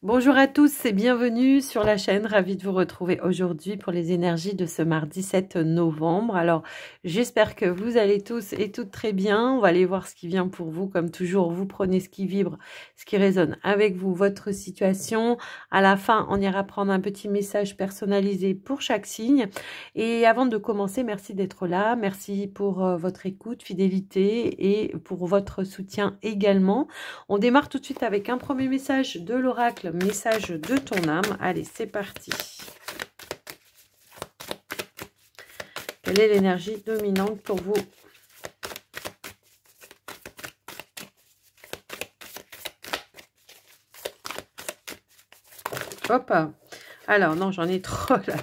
Bonjour à tous et bienvenue sur la chaîne, ravie de vous retrouver aujourd'hui pour les énergies de ce mardi 7 novembre. Alors j'espère que vous allez tous et toutes très bien, on va aller voir ce qui vient pour vous. Comme toujours, vous prenez ce qui vibre, ce qui résonne avec vous, votre situation. À la fin, on ira prendre un petit message personnalisé pour chaque signe. Et avant de commencer, merci d'être là, merci pour votre écoute, fidélité et pour votre soutien également. On démarre tout de suite avec un premier message de l'oracle. Message de ton âme. Allez, c'est parti. Quelle est l'énergie dominante pour vous? Hop. Alors, non, j'en ai trop là.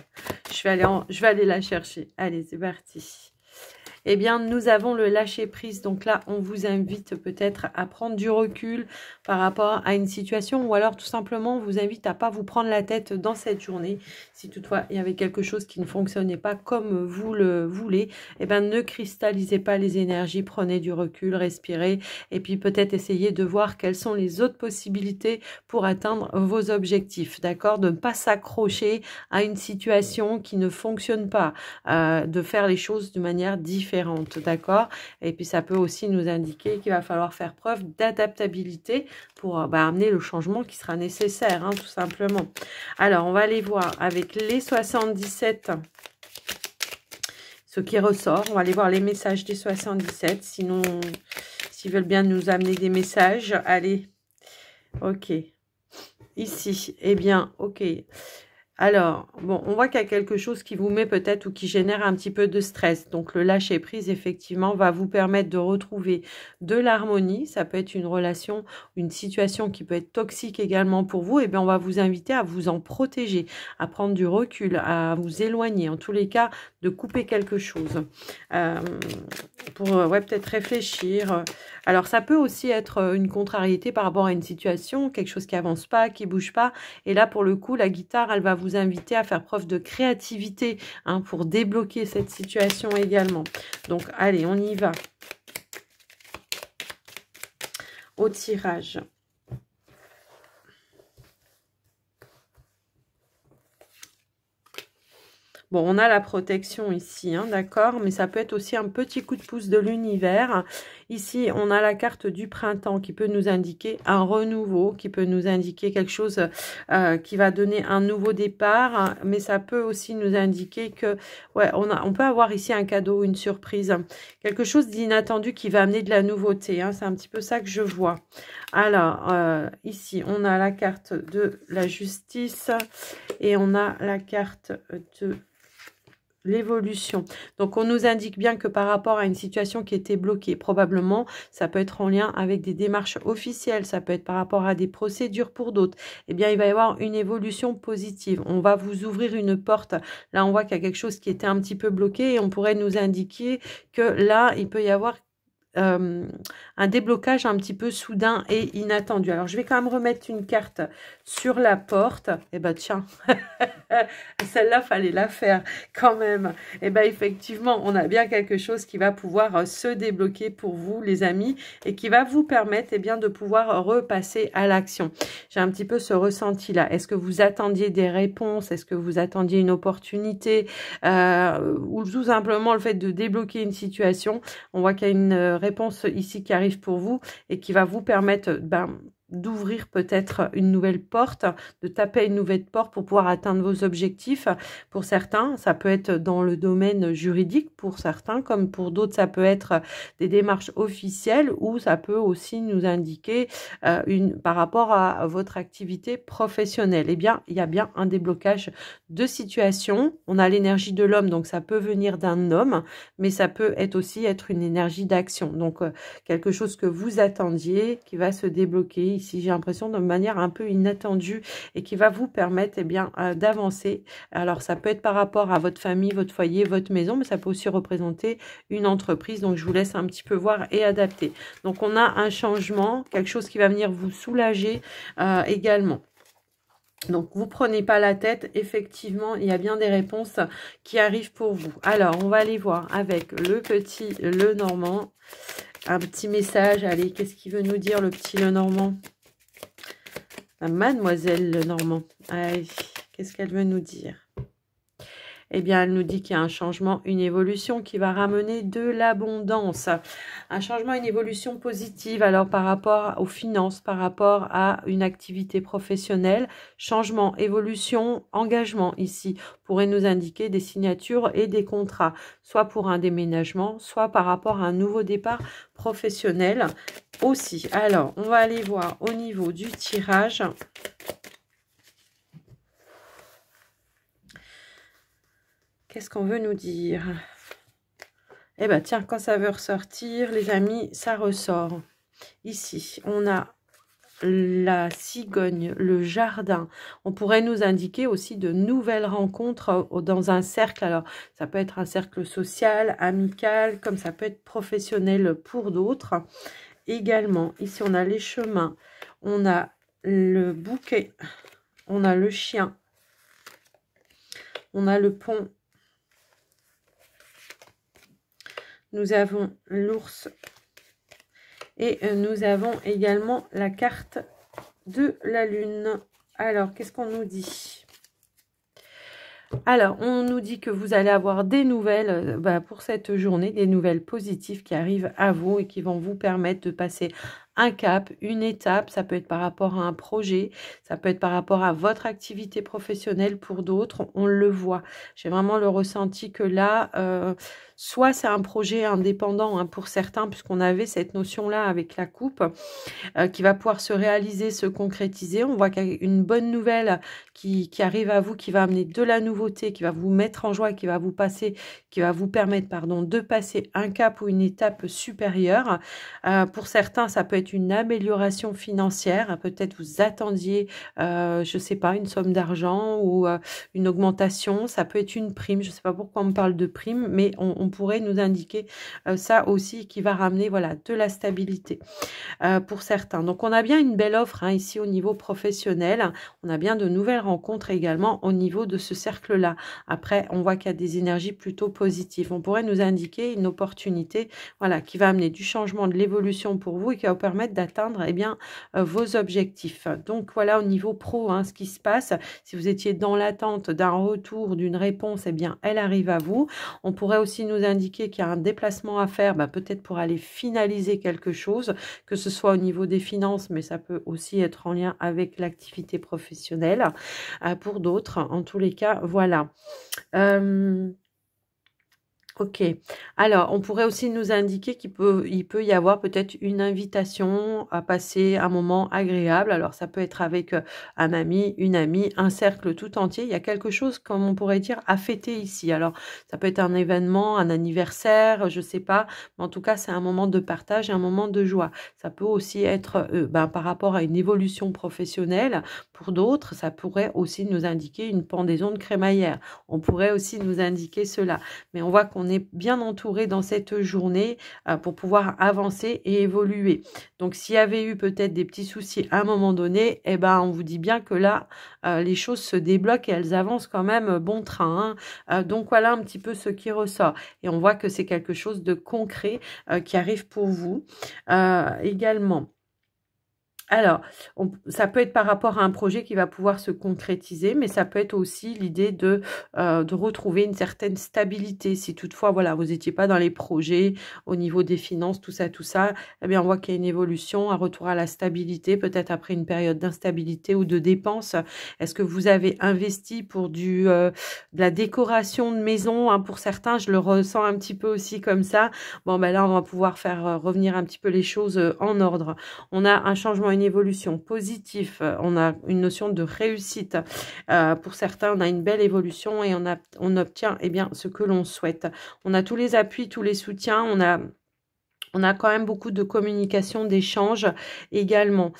Je vais aller la chercher. Allez, c'est parti. Eh bien, nous avons le lâcher-prise. Donc là, on vous invite peut-être à prendre du recul par rapport à une situation ou alors tout simplement, on vous invite à pas vous prendre la tête dans cette journée. Si toutefois, il y avait quelque chose qui ne fonctionnait pas comme vous le voulez, eh bien, ne cristallisez pas les énergies, prenez du recul, respirez et puis peut-être essayez de voir quelles sont les autres possibilités pour atteindre vos objectifs. D'accord? De ne pas s'accrocher à une situation qui ne fonctionne pas, de faire les choses de manière différente. D'accord? Et puis ça peut aussi nous indiquer qu'il va falloir faire preuve d'adaptabilité pour amener le changement qui sera nécessaire, hein, tout simplement. Alors, on va aller voir avec les 77 ce qui ressort. On va aller voir les messages des 77. Sinon, s'ils veulent bien nous amener des messages, allez. Ok. Ici, eh bien, ok. Alors, bon, on voit qu'il y a quelque chose qui vous met peut-être ou qui génère un petit peu de stress. Donc, le lâcher-prise, effectivement, va vous permettre de retrouver de l'harmonie. Ça peut être une relation, une situation qui peut être toxique également pour vous. Et bien, on va vous inviter à vous en protéger, à prendre du recul, à vous éloigner. En tous les cas, de couper quelque chose. Pour peut-être réfléchir. Alors, ça peut aussi être une contrariété par rapport à une situation, quelque chose qui avance pas, qui bouge pas. Et là, pour le coup, la guitare, elle va vous inviter à faire preuve de créativité, hein, pour débloquer cette situation également. Donc, allez, on y va. Au tirage. Bon, on a la protection ici, hein, d'accord, mais ça peut être aussi un petit coup de pouce de l'univers. Ici, on a la carte du printemps qui peut nous indiquer un renouveau, qui peut nous indiquer quelque chose qui va donner un nouveau départ, mais ça peut aussi nous indiquer que, ouais, on peut avoir ici un cadeau, une surprise, quelque chose d'inattendu qui va amener de la nouveauté, hein, c'est un petit peu ça que je vois. Alors, ici, on a la carte de la justice et on a la carte de l'évolution. Donc, on nous indique bien que par rapport à une situation qui était bloquée, probablement, ça peut être en lien avec des démarches officielles, ça peut être par rapport à des procédures pour d'autres. Eh bien, il va y avoir une évolution positive. On va vous ouvrir une porte. Là, on voit qu'il y a quelque chose qui était un petit peu bloqué et on pourrait nous indiquer que là, il peut y avoir un déblocage un petit peu soudain et inattendu. Alors, je vais quand même remettre une carte sur la porte. Eh ben, tiens, celle-là, fallait la faire quand même. Eh ben, effectivement, on a bien quelque chose qui va pouvoir se débloquer pour vous, les amis, et qui va vous permettre, eh bien, de pouvoir repasser à l'action. J'ai un petit peu ce ressenti-là. Est-ce que vous attendiez des réponses? Est-ce que vous attendiez une opportunité? Ou tout simplement le fait de débloquer une situation? On voit qu'il y a une réponse ici qui arrive pour vous et qui va vous permettre d'ouvrir peut-être une nouvelle porte, de taper une nouvelle porte pour pouvoir atteindre vos objectifs. Pour certains, ça peut être dans le domaine juridique, pour certains, comme pour d'autres, ça peut être des démarches officielles ou ça peut aussi nous indiquer par rapport à votre activité professionnelle. Eh bien, il y a bien un déblocage de situation. On a l'énergie de l'homme, donc ça peut venir d'un homme, mais ça peut aussi être une énergie d'action. Donc, quelque chose que vous attendiez qui va se débloquer ici, j'ai l'impression de manière un peu inattendue et qui va vous permettre, eh bien, d'avancer. Alors, ça peut être par rapport à votre famille, votre foyer, votre maison, mais ça peut aussi représenter une entreprise. Donc, je vous laisse un petit peu voir et adapter. Donc, on a un changement, quelque chose qui va venir vous soulager également. Donc, vous prenez pas la tête. Effectivement, il y a bien des réponses qui arrivent pour vous. Alors, on va aller voir avec le petit Lenormand. Un petit message. Allez, qu'est-ce qu'il veut nous dire, le petit Lenormand? La mademoiselle Lenormand. Qu'est-ce qu'elle veut nous dire? Eh bien, elle nous dit qu'il y a un changement, une évolution qui va ramener de l'abondance. Un changement, une évolution positive, alors par rapport aux finances, par rapport à une activité professionnelle. Changement, évolution, engagement ici pourrait nous indiquer des signatures et des contrats, soit pour un déménagement, soit par rapport à un nouveau départ professionnel aussi. Alors, on va aller voir au niveau du tirage. Qu'est-ce qu'on veut nous dire? Eh bien, tiens, quand ça veut ressortir, les amis, ça ressort. Ici, on a la cigogne, le jardin. On pourrait nous indiquer aussi de nouvelles rencontres dans un cercle. Alors, ça peut être un cercle social, amical, comme ça peut être professionnel pour d'autres. Également, ici, on a les chemins, on a le bouquet, on a le chien, on a le pont. Nous avons l'ours et nous avons également la carte de la lune. Alors, qu'est-ce qu'on nous dit? Alors, on nous dit que vous allez avoir des nouvelles pour cette journée, des nouvelles positives qui arrivent à vous et qui vont vous permettre de passer un cap, une étape. Ça peut être par rapport à un projet, ça peut être par rapport à votre activité professionnelle. Pour d'autres, on le voit. J'ai vraiment le ressenti que là, soit c'est un projet indépendant pour certains, puisqu'on avait cette notion-là avec la coupe, qui va pouvoir se réaliser, se concrétiser. On voit qu'il y a une bonne nouvelle qui arrive à vous, qui va amener de la nouveauté, qui va vous mettre en joie, qui va vous permettre, de passer un cap ou une étape supérieure. Pour certains, ça peut être une amélioration financière. Peut-être vous attendiez, je sais pas, une somme d'argent ou une augmentation. Ça peut être une prime. Je sais pas pourquoi on me parle de prime, mais on pourrait nous indiquer ça aussi, qui va ramener de la stabilité pour certains. Donc, on a bien une belle offre ici au niveau professionnel. On a bien de nouvelles rencontres également au niveau de ce cercle-là. Après, on voit qu'il y a des énergies plutôt positives. On pourrait nous indiquer une opportunité qui va amener du changement, de l'évolution pour vous et qui va vous permettre d'atteindre vos objectifs. Donc, voilà au niveau pro ce qui se passe. Si vous étiez dans l'attente d'un retour, d'une réponse, elle arrive à vous. On pourrait aussi nous indiquer qu'il y a un déplacement à faire, peut-être pour aller finaliser quelque chose, que ce soit au niveau des finances, mais ça peut aussi être en lien avec l'activité professionnelle pour d'autres. En tous les cas, voilà. Ok, alors on pourrait aussi nous indiquer qu'il peut y avoir peut-être une invitation à passer un moment agréable. Alors ça peut être avec un ami, une amie, un cercle tout entier. Il y a quelque chose, comme on pourrait dire, à fêter ici. Alors ça peut être un événement, un anniversaire, je sais pas. Mais en tout cas, c'est un moment de partage, un moment de joie. Ça peut aussi être par rapport à une évolution professionnelle. Pour d'autres, ça pourrait aussi nous indiquer une pendaison de crémaillère. On pourrait aussi nous indiquer cela. Mais on voit qu'on est bien entouré dans cette journée pour pouvoir avancer et évoluer. Donc, s'il y avait eu peut-être des petits soucis à un moment donné, on vous dit bien que là, les choses se débloquent et elles avancent quand même bon train. Donc, voilà un petit peu ce qui ressort. Et on voit que c'est quelque chose de concret qui arrive pour vous également. Alors, ça peut être par rapport à un projet qui va pouvoir se concrétiser, mais ça peut être aussi l'idée de retrouver une certaine stabilité. Si toutefois, vous n'étiez pas dans les projets, au niveau des finances, tout ça, on voit qu'il y a une évolution, un retour à la stabilité, peut-être après une période d'instabilité ou de dépenses. Est-ce que vous avez investi pour de la décoration de maison pour certains, je le ressens un petit peu aussi comme ça. Bon, là, on va pouvoir faire revenir un petit peu les choses en ordre. On a un changement, une évolution positive, on a une notion de réussite. Pour certains, on a une belle évolution et on obtient ce que l'on souhaite. On a tous les appuis, tous les soutiens, on a quand même beaucoup de communication, d'échanges également.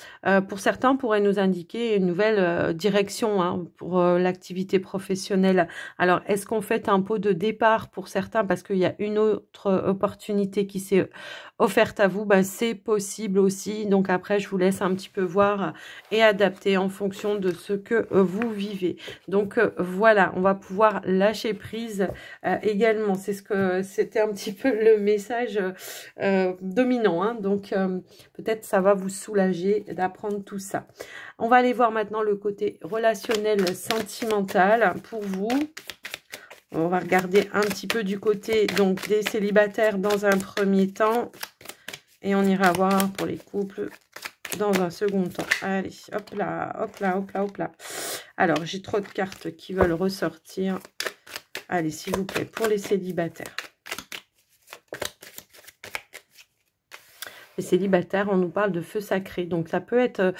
Pour certains, on pourrait nous indiquer une nouvelle direction pour l'activité professionnelle. Alors, est-ce qu'on fait un pot de départ pour certains parce qu'il y a une autre opportunité qui s'est offerte à vous? C'est possible aussi. Donc après, je vous laisse un petit peu voir et adapter en fonction de ce que vous vivez. Donc voilà, on va pouvoir lâcher prise également. C'était un petit peu le message dominant, hein, donc peut-être ça va vous soulager d'apprendre tout ça. On va aller voir maintenant le côté relationnel sentimental pour vous. On va regarder un petit peu du côté donc des célibataires dans un premier temps. Et on ira voir pour les couples dans un second temps. Allez, hop là, hop là, hop là, hop là. Alors, j'ai trop de cartes qui veulent ressortir. Allez, s'il vous plaît, pour les célibataires. Les célibataires, on nous parle de feu sacré. Donc, ça peut être,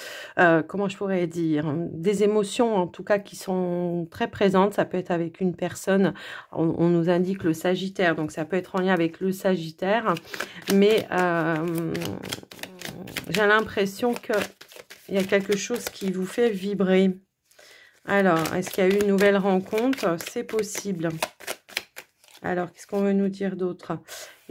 comment je pourrais dire, des émotions, en tout cas, qui sont très présentes. Ça peut être avec une personne. On nous indique le Sagittaire. Donc, ça peut être en lien avec le Sagittaire. Mais j'ai l'impression qu'il y a quelque chose qui vous fait vibrer. Alors, est-ce qu'il y a eu une nouvelle rencontre? C'est possible. Alors, qu'est-ce qu'on veut nous dire d'autre?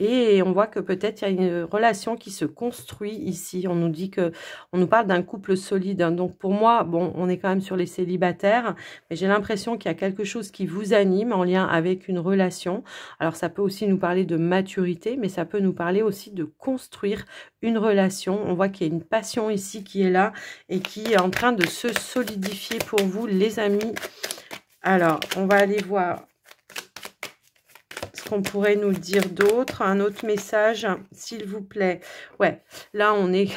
Et on voit que peut-être il y a une relation qui se construit ici. On nous dit que, on nous parle d'un couple solide. Donc pour moi, bon, on est quand même sur les célibataires, mais j'ai l'impression qu'il y a quelque chose qui vous anime en lien avec une relation. Alors ça peut aussi nous parler de maturité, mais ça peut nous parler aussi de construire une relation. On voit qu'il y a une passion ici qui est là et qui est en train de se solidifier pour vous, les amis. Alors, on va aller voir qu'on pourrait nous dire d'autre, un autre message, s'il vous plaît. Ouais, là on est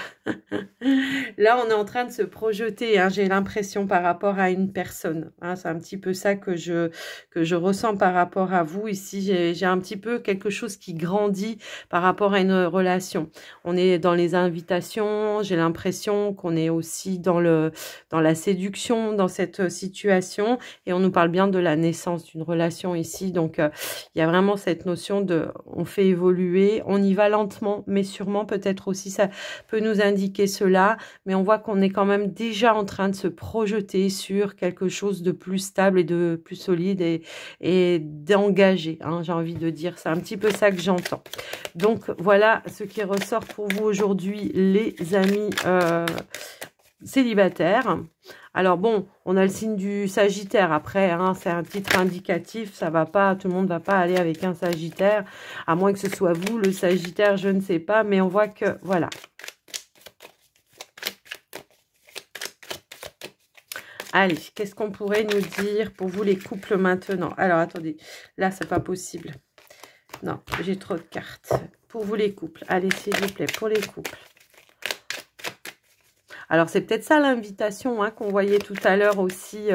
là on est en train de se projeter, hein, j'ai l'impression par rapport à une personne, hein, c'est un petit peu ça que je ressens par rapport à vous ici. J'ai un petit peu quelque chose qui grandit par rapport à une relation. On est dans les invitations, j'ai l'impression qu'on est aussi dans la séduction dans cette situation, et on nous parle bien de la naissance d'une relation ici. Donc il y a vraiment cette notion de on fait évoluer, on y va lentement mais sûrement, peut-être aussi ça peut nous indiquer cela, mais on voit qu'on est quand même déjà en train de se projeter sur quelque chose de plus stable et de plus solide et d'engagé, hein, j'ai envie de dire, c'est un petit peu ça que j'entends. Donc voilà ce qui ressort pour vous aujourd'hui, les amis célibataires. Alors bon, on a le signe du Sagittaire après, hein, c'est un titre indicatif, ça va pas, tout le monde va pas aller avec un Sagittaire, à moins que ce soit vous, le Sagittaire, je ne sais pas, mais on voit que, voilà. Allez, qu'est-ce qu'on pourrait nous dire pour vous les couples maintenant? Alors, attendez, là, c'est pas possible. Non, j'ai trop de cartes. Pour vous les couples, allez, s'il vous plaît, pour les couples. Alors, c'est peut-être ça l'invitation, hein, qu'on voyait tout à l'heure aussi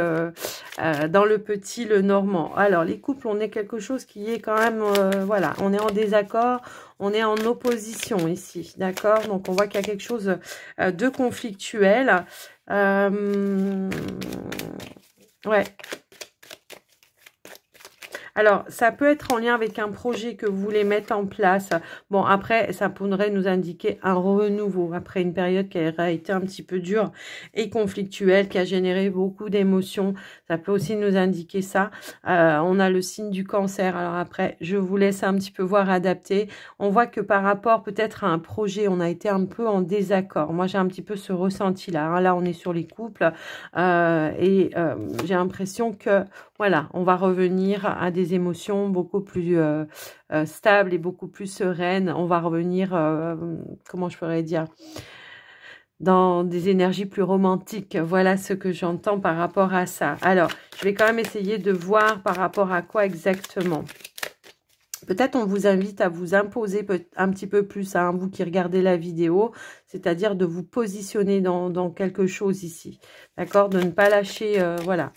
dans le petit, le normand. Alors, les couples, on est quelque chose qui est quand même, voilà, on est en désaccord, on est en opposition ici, d'accord? Donc, on voit qu'il y a quelque chose de conflictuel. Ouais. Alors, ça peut être en lien avec un projet que vous voulez mettre en place. Bon, après, ça pourrait nous indiquer un renouveau après une période qui a été un petit peu dure et conflictuelle, qui a généré beaucoup d'émotions. Ça peut aussi nous indiquer ça. On a le signe du Cancer. Alors après, je vous laisse un petit peu voir, adapter. On voit que par rapport peut-être à un projet, on a été un peu en désaccord. Moi, j'ai un petit peu ce ressenti-là. Hein. Là, on est sur les couples j'ai l'impression que, voilà, on va revenir à des émotions beaucoup plus stables et beaucoup plus sereines. On va revenir, comment je pourrais dire, dans des énergies plus romantiques. Voilà ce que j'entends par rapport à ça. Alors, je vais quand même essayer de voir par rapport à quoi exactement. Peut-être on vous invite à vous imposer un petit peu plus, hein, vous qui regardez la vidéo, c'est-à-dire de vous positionner dans quelque chose ici. D'accord? De ne pas lâcher, voilà.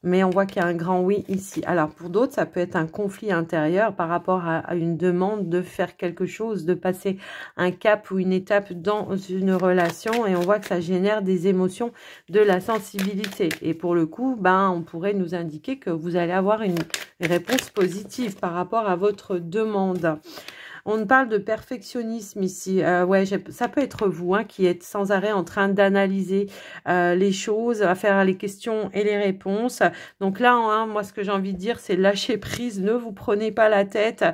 Mais on voit qu'il y a un grand oui ici. Alors, pour d'autres, ça peut être un conflit intérieur par rapport à une demande de faire quelque chose, de passer un cap ou une étape dans une relation. Et on voit que ça génère des émotions, de la sensibilité. Et pour le coup, ben, on pourrait nous indiquer que vous allez avoir une réponse positive par rapport à votre demande. On parle de perfectionnisme ici. Ouais, ça peut être vous, hein, qui êtes sans arrêt en train d'analyser les choses, à faire les questions et les réponses. Donc là, hein, moi, ce que j'ai envie de dire, c'est lâcher prise. Ne vous prenez pas la tête.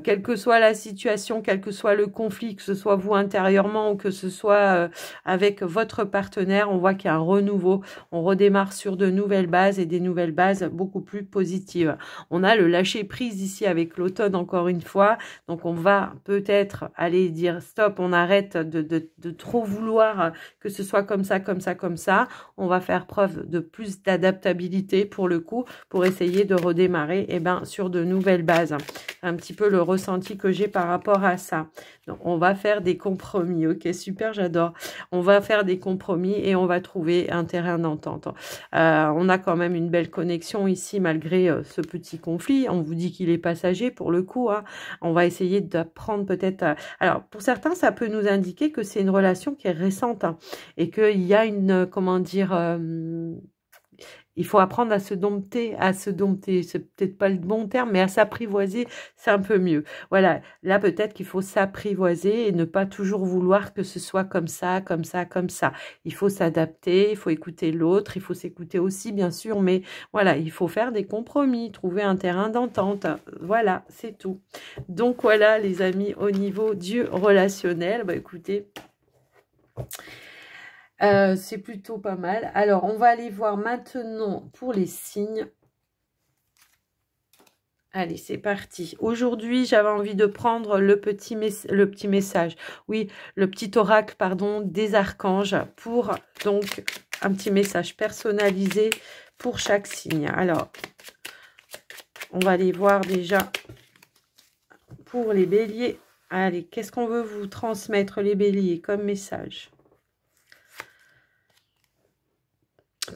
Quelle que soit la situation, quel que soit le conflit, que ce soit vous intérieurement ou que ce soit avec votre partenaire, on voit qu'il y a un renouveau. On redémarre sur de nouvelles bases et des nouvelles bases beaucoup plus positives. On a le lâcher prise ici avec l'automne, encore une fois. Donc, on va peut-être aller dire stop, on arrête de trop vouloir que ce soit comme ça, comme ça, comme ça. On va faire preuve de plus d'adaptabilité pour le coup, pour essayer de redémarrer sur de nouvelles bases. Un petit peu le ressenti que j'ai par rapport à ça. Donc, on va faire des compromis. Ok, super, j'adore. On va faire des compromis et on va trouver un terrain d'entente. On a quand même une belle connexion ici malgré ce petit conflit. On vous dit qu'il est passager pour le coup. Hein. On va essayer d'apprendre peut-être... Alors, pour certains, ça peut nous indiquer que c'est une relation qui est récente et qu'il y a une, comment dire... il faut apprendre à se dompter, c'est peut-être pas le bon terme, mais à s'apprivoiser, c'est un peu mieux. Voilà, là peut-être qu'il faut s'apprivoiser et ne pas toujours vouloir que ce soit comme ça, comme ça, comme ça. Il faut s'adapter, il faut écouter l'autre, il faut s'écouter aussi bien sûr, mais voilà, il faut faire des compromis, trouver un terrain d'entente. Voilà, c'est tout. Donc voilà les amis, au niveau du relationnel, bah écoutez... c'est plutôt pas mal. Alors, on va aller voir maintenant pour les signes. Allez, c'est parti. Aujourd'hui, j'avais envie de prendre le petit message. Oui, le petit oracle, pardon, des archanges pour donc un petit message personnalisé pour chaque signe. Alors, on va aller voir déjà pour les béliers. Allez, qu'est-ce qu'on veut vous transmettre les béliers comme message ?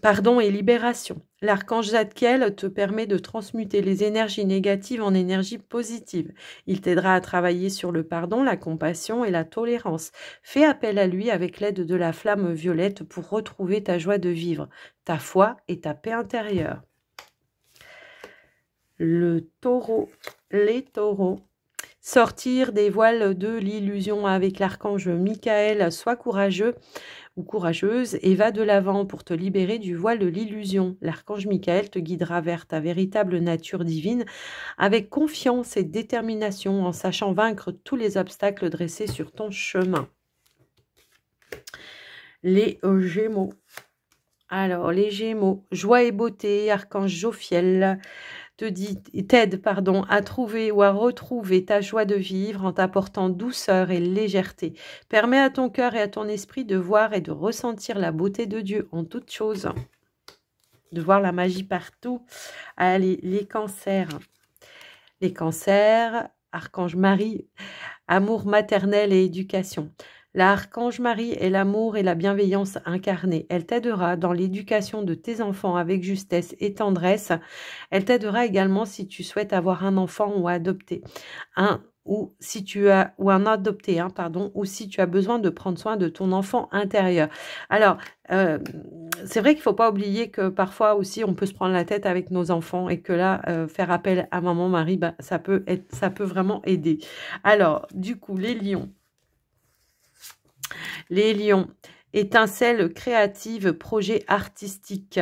Pardon et libération. L'archange Zadkiel te permet de transmuter les énergies négatives en énergies positives. Il t'aidera à travailler sur le pardon, la compassion et la tolérance. Fais appel à lui avec l'aide de la flamme violette pour retrouver ta joie de vivre, ta foi et ta paix intérieure. Le taureau, les taureaux. Sortir des voiles de l'illusion avec l'archange Michael, sois courageux ou courageuse et va de l'avant pour te libérer du voile de l'illusion. L'archange Michael te guidera vers ta véritable nature divine avec confiance et détermination en sachant vaincre tous les obstacles dressés sur ton chemin. Les Gémeaux. Alors, les Gémeaux, joie et beauté, archange Jophiel t'aide à trouver ou à retrouver ta joie de vivre en t'apportant douceur et légèreté. Permets à ton cœur et à ton esprit de voir et de ressentir la beauté de Dieu en toutes choses, de voir la magie partout. Allez, les cancers. Les cancers, archange Marie, amour maternel et éducation. L'archange Marie est l'amour et la bienveillance incarnée. Elle t'aidera dans l'éducation de tes enfants avec justesse et tendresse. Elle t'aidera également si tu souhaites avoir un enfant ou adopter ou si tu as besoin de prendre soin de ton enfant intérieur. Alors, c'est vrai qu'il ne faut pas oublier que parfois aussi on peut se prendre la tête avec nos enfants et que là, faire appel à maman Marie, ça peut vraiment aider. Alors, du coup, les lions. Les lions, étincelle créative, projet artistique.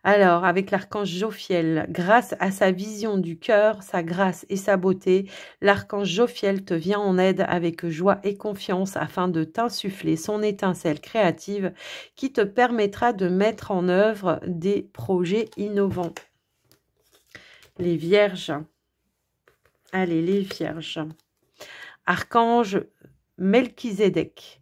Alors, avec l'archange Jophiel, grâce à sa vision du cœur, sa grâce et sa beauté, l'archange Jophiel te vient en aide avec joie et confiance afin de t'insuffler son étincelle créative qui te permettra de mettre en œuvre des projets innovants. Les vierges. Allez, les vierges. Archange Melchizedek.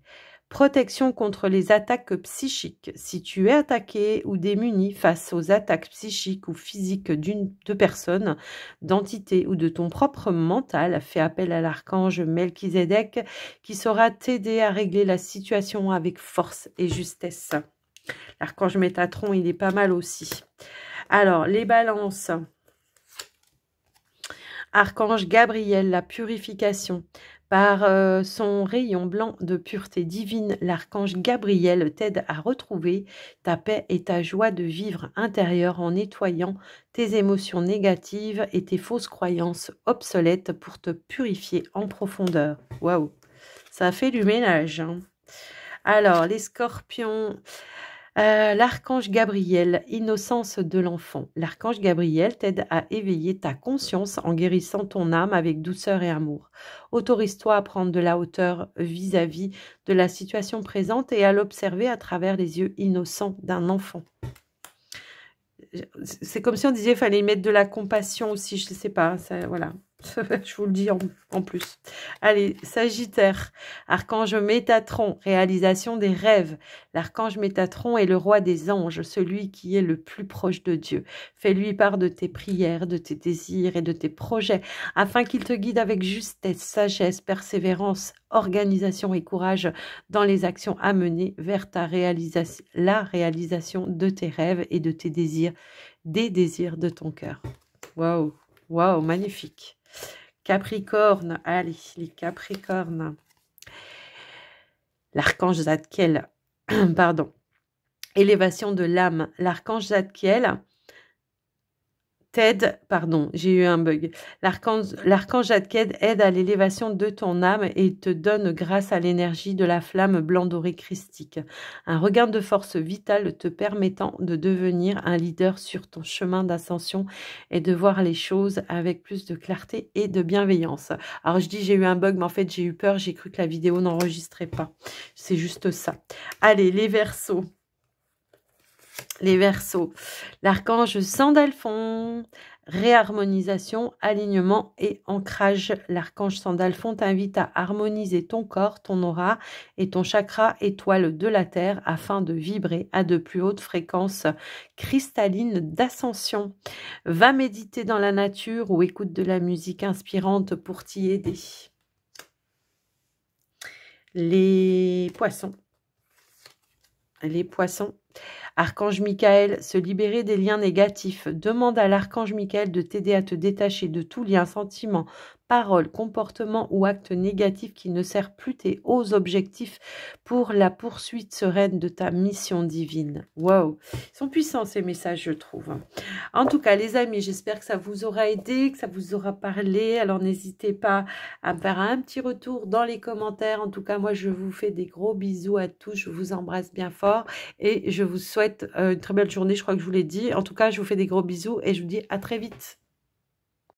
Protection contre les attaques psychiques. Si tu es attaqué ou démuni face aux attaques psychiques ou physiques de personnes, d'entités ou de ton propre mental, fais appel à l'archange Melchizedek qui saura t'aider à régler la situation avec force et justesse. L'archange Métatron, il est pas mal aussi. Alors, les balances. Archange Gabriel, la purification. Par son rayon blanc de pureté divine, l'archange Gabriel t'aide à retrouver ta paix et ta joie de vivre intérieure en nettoyant tes émotions négatives et tes fausses croyances obsolètes pour te purifier en profondeur. Waouh, ça fait du ménage. Hein. Alors, les scorpions... l'archange Gabriel, innocence de l'enfant. L'archange Gabriel t'aide à éveiller ta conscience en guérissant ton âme avec douceur et amour. Autorise-toi à prendre de la hauteur vis-à-vis de la situation présente et à l'observer à travers les yeux innocents d'un enfant. C'est comme si on disait qu'il fallait mettre de la compassion aussi, je ne sais pas, ça, voilà. Je vous le dis en plus. Allez, Sagittaire, archange Métatron, réalisation des rêves. L'archange Métatron est le roi des anges, celui qui est le plus proche de Dieu. Fais-lui part de tes prières, de tes désirs et de tes projets, afin qu'il te guide avec justesse, sagesse, persévérance, organisation et courage dans les actions à mener vers la réalisation de tes rêves et de tes désirs, des désirs de ton cœur. Waouh, waouh, magnifique. Capricorne, allez, les Capricornes. L'archange Zadkiel, pardon, élévation de l'âme. L'archange Zadkiel t'aide, pardon, j'ai eu un bug. L'archange Zadkiel aide à l'élévation de ton âme et te donne grâce à l'énergie de la flamme blanc doré christique. Un regain de force vitale te permettant de devenir un leader sur ton chemin d'ascension et de voir les choses avec plus de clarté et de bienveillance. Alors je dis j'ai eu un bug, mais en fait j'ai eu peur, j'ai cru que la vidéo n'enregistrait pas. C'est juste ça. Allez, les Verseaux. Les Verseaux, l'archange Sandalphon, réharmonisation, alignement et ancrage. L'archange Sandalphon t'invite à harmoniser ton corps, ton aura et ton chakra étoile de la terre afin de vibrer à de plus hautes fréquences cristallines d'ascension. Va méditer dans la nature ou écoute de la musique inspirante pour t'y aider. Les Poissons. Les Poissons. Archange Michael, se libérer des liens négatifs. Demande à l'archange Michael de t'aider à te détacher de tout lien, sentiment, parole, comportement ou acte négatif qui ne sert plus tes hauts objectifs pour la poursuite sereine de ta mission divine. Waouh, ils sont puissants ces messages, je trouve. En tout cas, les amis, j'espère que ça vous aura aidé, que ça vous aura parlé. Alors, n'hésitez pas à me faire un petit retour dans les commentaires. En tout cas, moi, je vous fais des gros bisous à tous. Je vous embrasse bien fort et je vous souhaite une très belle journée. Je crois que je vous l'ai dit. En tout cas, je vous fais des gros bisous et je vous dis à très vite.